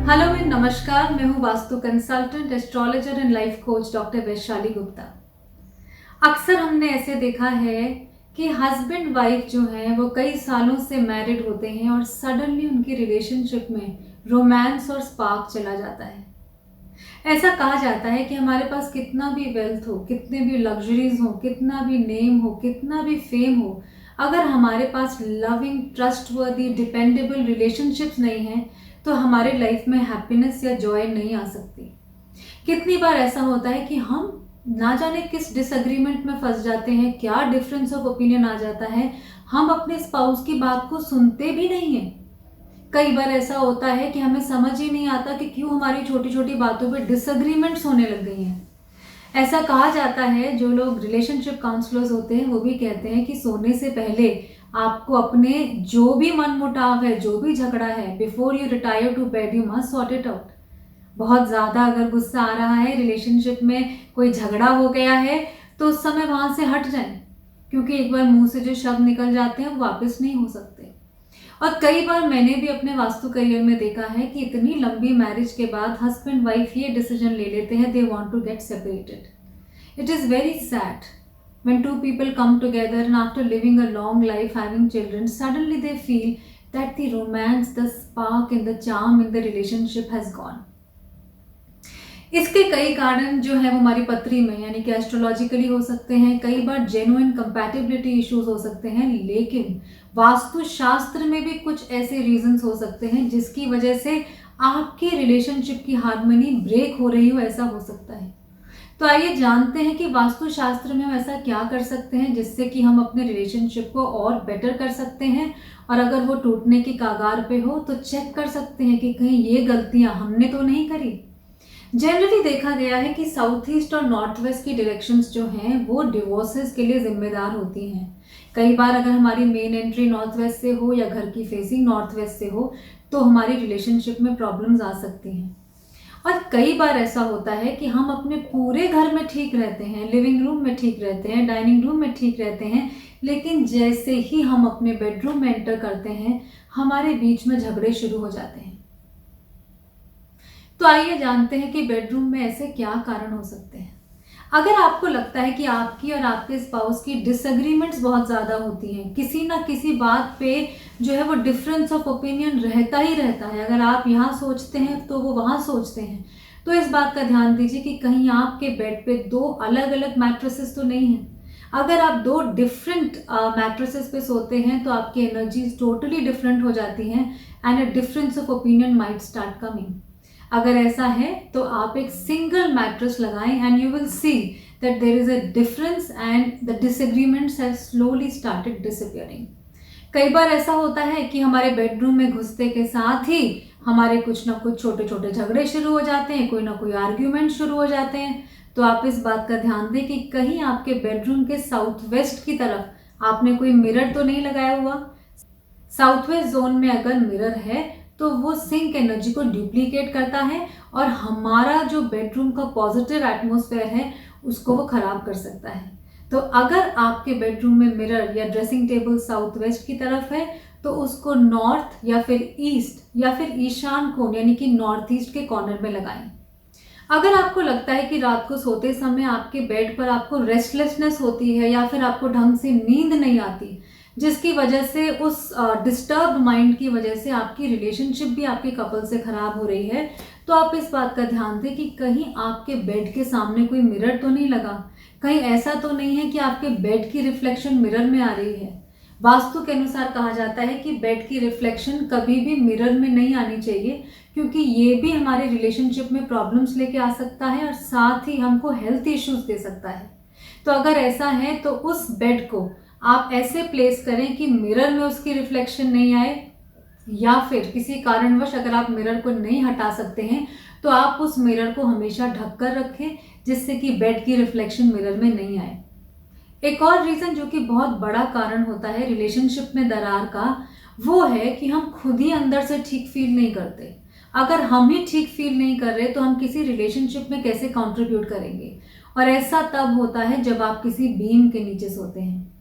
Hello and नमस्कार। मैं हूँ vastu consultant, astrologer and life coach doctor Vaishali Gupta. अक्सर हमने ऐसे देखा है कि हस्बैंड वाइफ जो हैं वो कई सालों से मैरिड होते हैं और सडनली उनकी रिलेशनशिप में रोमांस और स्पार्क चला जाता है। ऐसा कहा जाता है कि हमारे पास कितना भी वेल्थ हो, कितने भी लग्जरीज हो, कितना भी नेम हो, कितना भी फेम हो, अगर हमारे पास लविंग, ट्रस्टवर्दी, डिपेंडेबल रिलेशनशिप्स नहीं है तो हमारे लाइफ में हैप्पीनेस या जॉय नहीं आ सकती। कितनी बार ऐसा होता है कि हम ना जाने किस डिसएग्रीमेंट में फंस जाते हैं, क्या डिफरेंस ऑफ ओपिनियन आ जाता है, हम अपने स्पाउस की बात को सुनते भी नहीं हैं। कई बार ऐसा होता है कि हमें समझ ही नहीं आता कि क्यों हमारी छोटी छोटी बातों पे डिसएग्रीमेंट्स होने लग गई हैं। ऐसा कहा जाता है, जो लोग रिलेशनशिप काउंसलर्स होते हैं वो भी कहते हैं कि सोने से पहले आपको अपने जो भी मनमुटाव है, जो भी झगड़ा है, before you retire to bed you must sort it out. बहुत ज़्यादा अगर गुस्सा आ रहा है, रिलेशनशिप में कोई झगड़ा हो गया है, तो उस समय वहाँ से हट जाएं, क्योंकि एक बार मुंह से जो शब्द निकल जाते हैं वो वापस नहीं हो सकते। और कई बार मैंने भी अपने वास्तु करियर में देखा है कि इतनी लंबी मैरिज के बाद हस्बैंड वाइफ ये डिसीजन ले लेते हैं, they want to get separated. It is very sad when two people come together and after living a long life, having children, suddenly they feel that the romance, the spark and the charm in the relationship has gone. इसके कई कारण जो है वो हमारी पत्री में यानी कि एस्ट्रोलॉजिकली हो सकते हैं, कई बार जेन्युइन कंपैटिबिलिटी इश्यूज हो सकते हैं, लेकिन वास्तु शास्त्र में भी कुछ ऐसे रीजंस हो सकते हैं जिसकी वजह से आपकी रिलेशनशिप की हार्मनी ब्रेक हो रही हो, ऐसा हो सकता है। तो आइए जानते हैं कि वास्तु शास्त्र में हम ऐसा क्या कर सकते हैं जिससे कि हम अपने रिलेशनशिप को और बेटर कर सकते हैं, और अगर वो टूटने की कगार पे हो तो चेक कर सकते हैं कि कहीं ये गलतियां हमने तो नहीं करी। जनरली देखा गया है कि साउथ ईस्ट और नॉर्थ वेस्ट की डायरेक्शंस जो हैं वो डिवोर्सेस के लिए जिम्मेदार होती हैं। कई बार अगर हमारी मेन एंट्री नॉर्थ वेस्ट से हो या घर की फेसिंग नॉर्थ वेस्ट से हो तो हमारी रिलेशनशिप में प्रॉब्लम्स आ सकती हैं। और कई बार ऐसा होता है कि हम अपने पूरे घर में ठीक रहते हैं, लिविंग रूम में ठीक रहते हैं, डाइनिंग रूम में ठीक रहते हैं, लेकिन जैसे ही हम अपने बेडरूम में एंटर करते हैं हमारे बीच में झगड़े शुरू हो जाते हैं। तो आइए जानते हैं कि बेडरूम में ऐसे क्या कारण हो सकते हैं। अगर आपको लगता है कि आपकी और आपके स्पाउस की डिसएग्रीमेंट्स बहुत ज़्यादा होती हैं, किसी ना किसी बात पे जो है वो डिफरेंस ऑफ ओपिनियन रहता ही रहता है, अगर आप यहाँ सोचते हैं तो वो वहाँ सोचते हैं, तो इस बात का ध्यान दीजिए कि कहीं आपके बेड पे दो अलग अलग मैट्रेसेस तो नहीं हैं। अगर आप दो डिफरेंट मैट्रेसेस पे सोते हैं तो आपकी एनर्जीज टोटली डिफरेंट हो जाती हैं and a difference of opinion might start coming. अगर ऐसा है तो आप एक सिंगल मैट्रेस लगाएं and you will see that there is a difference and the disagreements have slowly started disappearing. कई बार ऐसा होता है कि हमारे बेडरूम में घुसते के साथ ही हमारे कुछ ना कुछ छोटे छोटे झगड़े शुरू हो जाते हैं, कोई ना कोई आर्ग्यूमेंट शुरू हो जाते हैं। तो आप इस बात का ध्यान दें कि कहीं आपके बेडरूम के साउथ वेस्ट की तरफ आपने कोई मिरर तो नहीं लगाया हुआ। साउथ वेस्ट जोन में अगर मिरर है तो वो सिंक एनर्जी को डुप्लीकेट करता है और हमारा जो बेडरूम का पॉजिटिव एटमॉस्फेयर है उसको वो खराब कर सकता है। तो अगर आपके बेडरूम में मिरर या ड्रेसिंग टेबल साउथ वेस्ट की तरफ है तो उसको नॉर्थ या फिर ईस्ट या फिर ईशान कोण यानी कि नॉर्थ ईस्ट के कॉर्नर में लगाएं। अगर आपको लगता है कि रात को सोते समय आपके बेड पर आपको रेस्टलेसनेस होती है या फिर आपको ढंग से नींद नहीं आती, जिसकी वजह से उस डिस्टर्ब माइंड की वजह से आपकी रिलेशनशिप भी आपके कपल से खराब हो रही है, तो आप इस बात का ध्यान दें कि कहीं आपके बेड के सामने कोई मिरर तो नहीं लगा, कहीं ऐसा तो नहीं है कि आपके बेड की रिफ्लेक्शन मिरर में आ रही है। वास्तु के अनुसार कहा जाता है कि बेड की रिफ्लेक्शन कभी भी मिरर में नहीं आनी चाहिए, क्योंकि ये भी हमारे रिलेशनशिप में प्रॉब्लम्स लेके आ सकता है और साथ ही हमको हेल्थ इश्यूज दे सकता है। तो अगर ऐसा है तो उस बेड को आप ऐसे प्लेस करें कि मिरर में उसकी रिफ्लेक्शन नहीं आए, या फिर किसी कारणवश अगर आप मिरर को नहीं हटा सकते हैं तो आप उस मिरर को हमेशा ढक कर रखें जिससे कि बेड की रिफ्लेक्शन मिरर में नहीं आए। एक और रीज़न जो कि बहुत बड़ा कारण होता है रिलेशनशिप में दरार का, वो है कि हम खुद ही अंदर से ठीक फील नहीं करते। अगर हम ही ठीक फील नहीं कर रहे तो हम किसी रिलेशनशिप में कैसे कंट्रीब्यूट करेंगे। और ऐसा तब होता है जब आप किसी बीम के नीचे सोते हैं।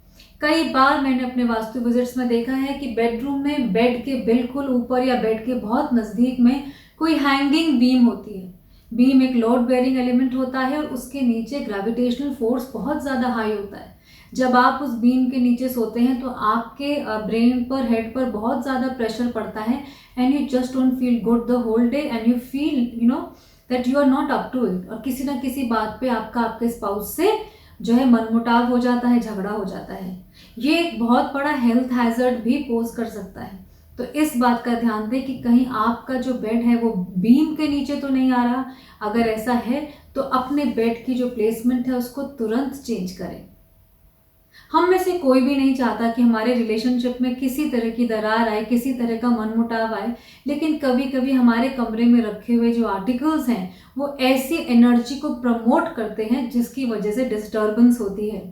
कई बार मैंने अपने वास्तु विजिट्स में देखा है कि बेडरूम में बेड के बिल्कुल ऊपर या बेड के बहुत नज़दीक में कोई हैंगिंग बीम होती है। बीम एक लोड बेयरिंग एलिमेंट होता है और उसके नीचे ग्रेविटेशनल फोर्स बहुत ज़्यादा हाई होता है। जब आप उस बीम के नीचे सोते हैं तो आपके ब्रेन पर, हेड पर बहुत ज़्यादा प्रेशर पड़ता है and you just don't feel good the whole day and you feel that you are not up to it, और किसी ना किसी बात पे आपके स्पाउस से जो है मनमुटाव हो जाता है, झगड़ा हो जाता है। ये एक बहुत बड़ा हेल्थ हैजर्ड भी पोज कर सकता है। तो इस बात का ध्यान दें कि कहीं आपका जो बेड है वो बीम के नीचे तो नहीं आ रहा। अगर ऐसा है तो अपने बेड की जो प्लेसमेंट है उसको तुरंत चेंज करें। हम में से कोई भी नहीं चाहता कि हमारे रिलेशनशिप में किसी तरह की दरार आए, किसी तरह का मनमुटाव आए, लेकिन कभी कभी हमारे कमरे में रखे हुए जो आर्टिकल्स हैं वो ऐसी एनर्जी को प्रमोट करते हैं जिसकी वजह से डिस्टर्बेंस होती है।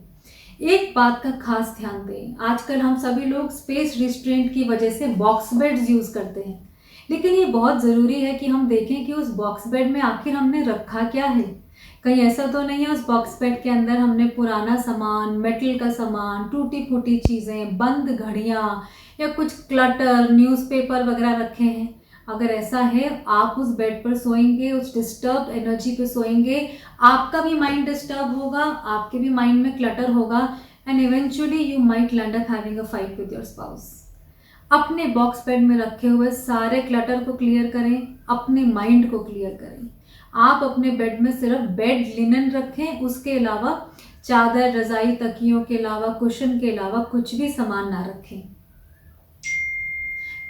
एक बात का खास ध्यान दें, आजकल हम सभी लोग स्पेस रिस्ट्रेंट की वजह से बॉक्स बेड्स यूज़ करते हैं, लेकिन ये बहुत ज़रूरी है कि हम देखें कि उस बॉक्स बेड में आखिर हमने रखा क्या है। कहीं ऐसा तो नहीं है उस बॉक्स बेड के अंदर हमने पुराना सामान, मेटल का सामान, टूटी फूटी चीज़ें, बंद घड़ियाँ या कुछ क्लटर, न्यूज़पेपर वगैरह रखे हैं। अगर ऐसा है, आप उस बेड पर सोएंगे, उस डिस्टर्ब एनर्जी पे सोएंगे, आपका भी माइंड डिस्टर्ब होगा, आपके भी माइंड में क्लटर होगा and eventually you might land up having a fight with your spouse. अपने बॉक्स बेड में रखे हुए सारे क्लटर को क्लियर करें, अपने माइंड को क्लियर करें। आप अपने बेड में सिर्फ बेड लिनन रखें, उसके अलावा चादर, रजाई, तकियों के अलावा, कुशन के अलावा कुछ भी सामान ना रखें।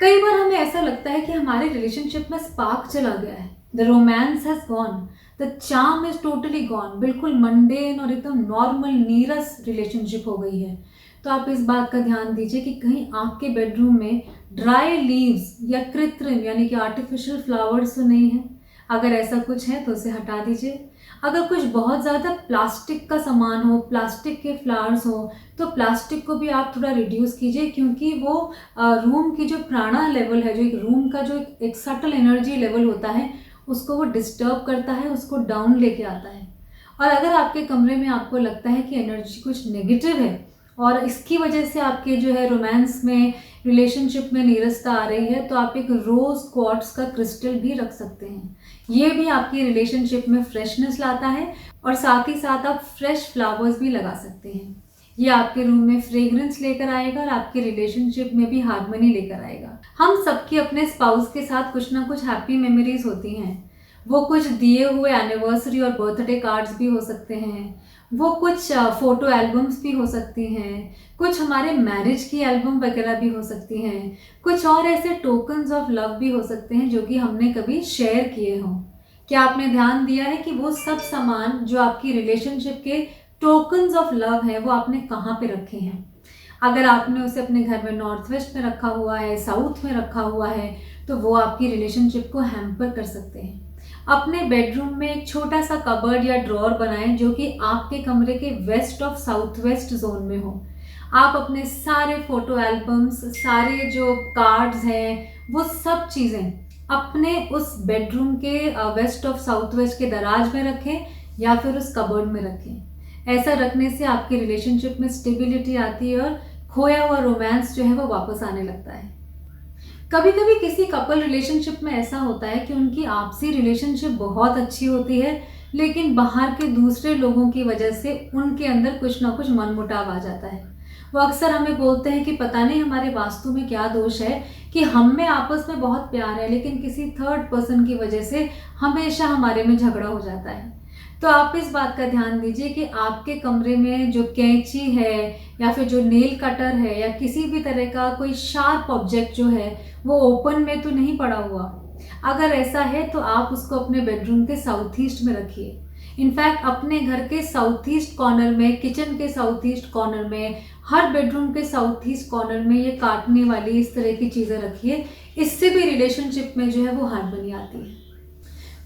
कई बार हमें ऐसा लगता है कि हमारे रिलेशनशिप में स्पार्क चला गया है, the romance has gone, the charm is totally gone, बिल्कुल मंडेन और एकदम नॉर्मल नीरस रिलेशनशिप हो गई है। तो आप इस बात का ध्यान दीजिए कि कहीं आपके बेडरूम में ड्राई लीव्स या कृत्रिम यानी कि आर्टिफिशियल फ्लावर्स तो नहीं है। अगर ऐसा कुछ है तो उसे हटा दीजिए। अगर कुछ बहुत ज़्यादा प्लास्टिक का सामान हो, प्लास्टिक के फ्लावर्स हो, तो प्लास्टिक को भी आप थोड़ा रिड्यूस कीजिए, क्योंकि वो रूम की जो प्राणा लेवल है, जो एक रूम का जो एक सटल एनर्जी लेवल होता है, उसको वो डिस्टर्ब करता है, उसको डाउन लेके आता है। और अगर आपके कमरे में आपको लगता है कि एनर्जी कुछ नेगेटिव है और इसकी वजह से आपके जो है रोमांस में, रिलेशनशिप में नीरसता आ रही है, तो आप एक रोज क्वार्ट्स का क्रिस्टल भी रख सकते हैं। ये भी आपकी रिलेशनशिप में फ्रेशनेस लाता है और साथ ही साथ आप फ्रेश फ्लावर्स भी लगा सकते हैं। ये आपके रूम में फ्रेग्रेंस लेकर आएगा और आपके रिलेशनशिप में भी हार्मनी लेकर आएगा। हम सबकी अपने स्पाउस के साथ कुछ ना कुछ हैप्पी मेमोरीज होती हैं। वो कुछ दिए हुए एनिवर्सरी और बर्थडे कार्ड्स भी हो सकते हैं, वो कुछ फ़ोटो एल्बम्स भी हो सकती हैं, कुछ हमारे मैरिज की एल्बम वगैरह भी हो सकती हैं, कुछ और ऐसे टोकन्स ऑफ लव भी हो सकते हैं जो कि हमने कभी शेयर किए हों। क्या आपने ध्यान दिया है कि वो सब सामान जो आपकी रिलेशनशिप के टोकन्स ऑफ लव है वो आपने कहाँ पे रखे हैं? अगर आपने उसे अपने घर में नॉर्थ वेस्ट में रखा हुआ है, साउथ में रखा हुआ है, तो वो आपकी रिलेशनशिप को हैम्पर कर सकते हैं। अपने बेडरूम में एक छोटा सा कबर्ड या ड्रॉअर बनाएं जो कि आपके कमरे के west of south west zone में हो। आप अपने सारे फोटो एल्बम्स, सारे जो कार्ड्स हैं, वो सब चीज़ें अपने उस बेडरूम के वेस्ट ऑफ साउथ वेस्ट के दराज में रखें या फिर उस कबर्ड में रखें। ऐसा रखने से आपके रिलेशनशिप में स्टेबिलिटी आती है और खोया हुआ रोमांस जो है वो वापस आने लगता है। कभी कभी किसी कपल रिलेशनशिप में ऐसा होता है कि उनकी आपसी रिलेशनशिप बहुत अच्छी होती है, लेकिन बाहर के दूसरे लोगों की वजह से उनके अंदर कुछ ना कुछ मनमुटाव आ जाता है। वो अक्सर हमें बोलते हैं कि पता नहीं हमारे वास्तु में क्या दोष है कि हम में आपस में बहुत प्यार है, लेकिन किसी थर्ड पर्सन की वजह से हमेशा हमारे में झगड़ा हो जाता है। तो आप इस बात का ध्यान दीजिए कि आपके कमरे में जो कैंची है या फिर जो नेल कटर है या किसी भी तरह का कोई शार्प ऑब्जेक्ट जो है वो ओपन में तो नहीं पड़ा हुआ। अगर ऐसा है तो आप उसको अपने बेडरूम के साउथ ईस्ट में रखिए। इनफैक्ट अपने घर के साउथ ईस्ट कॉर्नर में, किचन के साउथ ईस्ट कॉर्नर में, हर बेडरूम के साउथ ईस्ट कॉर्नर में ये काटने वाली इस तरह की चीज़ें रखिए। इससे भी रिलेशनशिप में जो है वो हार्मनी आती है।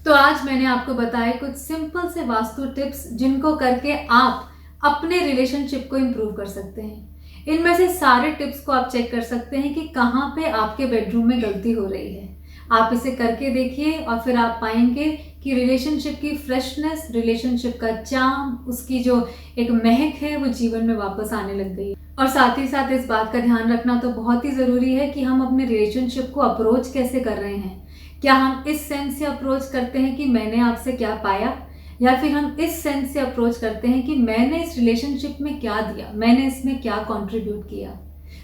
तो आज मैंने आपको बताए कुछ सिंपल से वास्तु टिप्स जिनको करके आप अपने रिलेशनशिप को इम्प्रूव कर सकते हैं। इनमें से सारे टिप्स को आप चेक कर सकते हैं कि कहाँ पे आपके बेडरूम में गलती हो रही है। आप इसे करके देखिए और फिर आप पाएंगे कि रिलेशनशिप की फ्रेशनेस, रिलेशनशिप का चार्म, उसकी जो एक महक है वो जीवन में वापस आने लग गई है। और साथ ही साथ इस बात का ध्यान रखना तो बहुत ही ज़रूरी है कि हम अपने रिलेशनशिप को अप्रोच कैसे कर रहे हैं। क्या हम इस सेंस से अप्रोच करते हैं कि मैंने आपसे क्या पाया, या फिर हम इस सेंस से अप्रोच करते हैं कि मैंने इस रिलेशनशिप में क्या दिया, मैंने इसमें क्या कंट्रीब्यूट किया।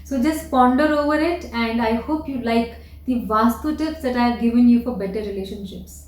So just ponder over it and I hope you like the vastu tips that I have given you for better relationships.